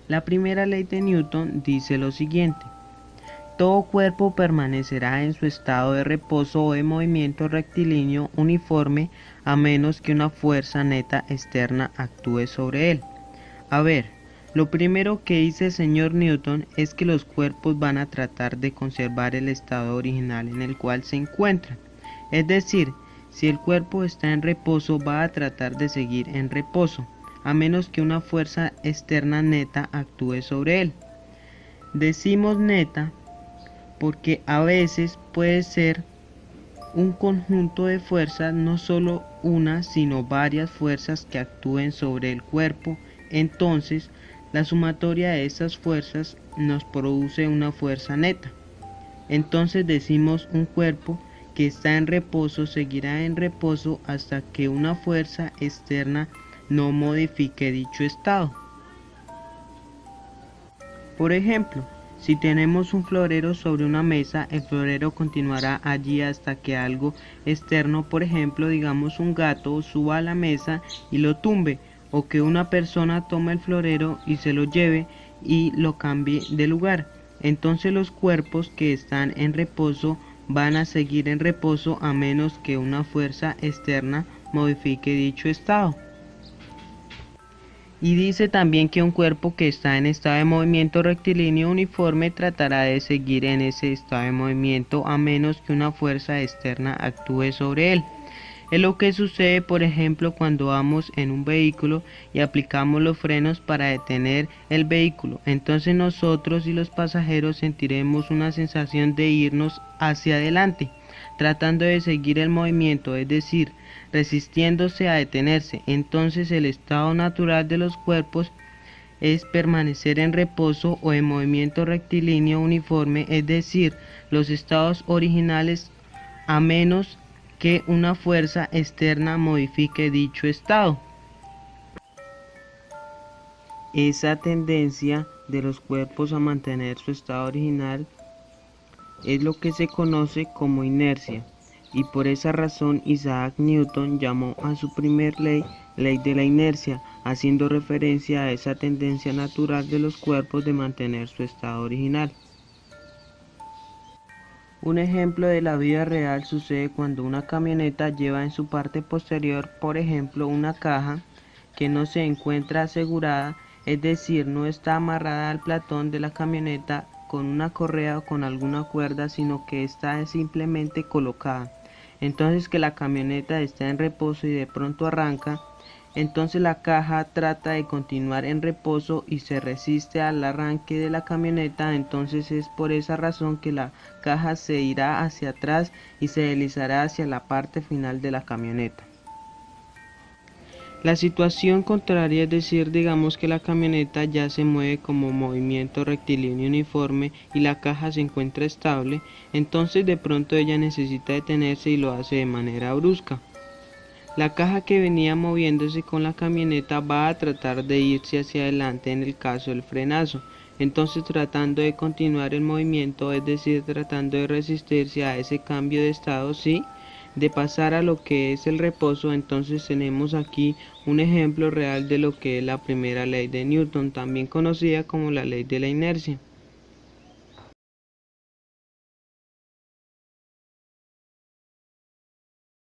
La primera ley de Newton dice lo siguiente: todo cuerpo permanecerá en su estado de reposo o de movimiento rectilíneo uniforme a menos que una fuerza neta externa actúe sobre él. A ver, lo primero que dice el señor Newton es que los cuerpos van a tratar de conservar el estado original en el cual se encuentran. Es decir, si el cuerpo está en reposo, va a tratar de seguir en reposo, a menos que una fuerza externa neta actúe sobre él. Decimos neta porque a veces puede ser un conjunto de fuerzas, no solo una, sino varias fuerzas que actúen sobre el cuerpo. Entonces, la sumatoria de estas fuerzas nos produce una fuerza neta. Entonces decimos un cuerpo que está en reposo seguirá en reposo hasta que una fuerza externa no modifique dicho estado. Por ejemplo, si tenemos un florero sobre una mesa, el florero continuará allí hasta que algo externo, por ejemplo, digamos un gato, suba a la mesa y lo tumbe, o que una persona tome el florero y se lo lleve y lo cambie de lugar. Entonces los cuerpos que están en reposo van a seguir en reposo a menos que una fuerza externa modifique dicho estado. Y dice también que un cuerpo que está en estado de movimiento rectilíneo uniforme tratará de seguir en ese estado de movimiento a menos que una fuerza externa actúe sobre él. Es lo que sucede, por ejemplo, cuando vamos en un vehículo y aplicamos los frenos para detener el vehículo. Entonces nosotros y los pasajeros sentiremos una sensación de irnos hacia adelante, tratando de seguir el movimiento, es decir, resistiéndose a detenerse. Entonces el estado natural de los cuerpos es permanecer en reposo o en movimiento rectilíneo uniforme, es decir, los estados originales, a menos que una fuerza externa modifique dicho estado. Esa tendencia de los cuerpos a mantener su estado original es lo que se conoce como inercia, y por esa razón Isaac Newton llamó a su primer ley ley de la inercia, haciendo referencia a esa tendencia natural de los cuerpos de mantener su estado original. Un ejemplo de la vida real sucede cuando una camioneta lleva en su parte posterior, por ejemplo, una caja que no se encuentra asegurada, es decir, no está amarrada al platón de la camioneta con una correa o con alguna cuerda, sino que está simplemente colocada. Entonces que la camioneta está en reposo y de pronto arranca, entonces la caja trata de continuar en reposo y se resiste al arranque de la camioneta. Entonces es por esa razón que la caja se irá hacia atrás y se deslizará hacia la parte final de la camioneta. La situación contraria, es decir, digamos que la camioneta ya se mueve como movimiento rectilíneo uniforme y la caja se encuentra estable, entonces de pronto ella necesita detenerse y lo hace de manera brusca. La caja que venía moviéndose con la camioneta va a tratar de irse hacia adelante en el caso del frenazo, entonces tratando de continuar el movimiento, es decir, tratando de resistirse a ese cambio de estado, sí, de pasar a lo que es el reposo. Entonces tenemos aquí un ejemplo real de lo que es la primera ley de Newton, también conocida como la ley de la inercia.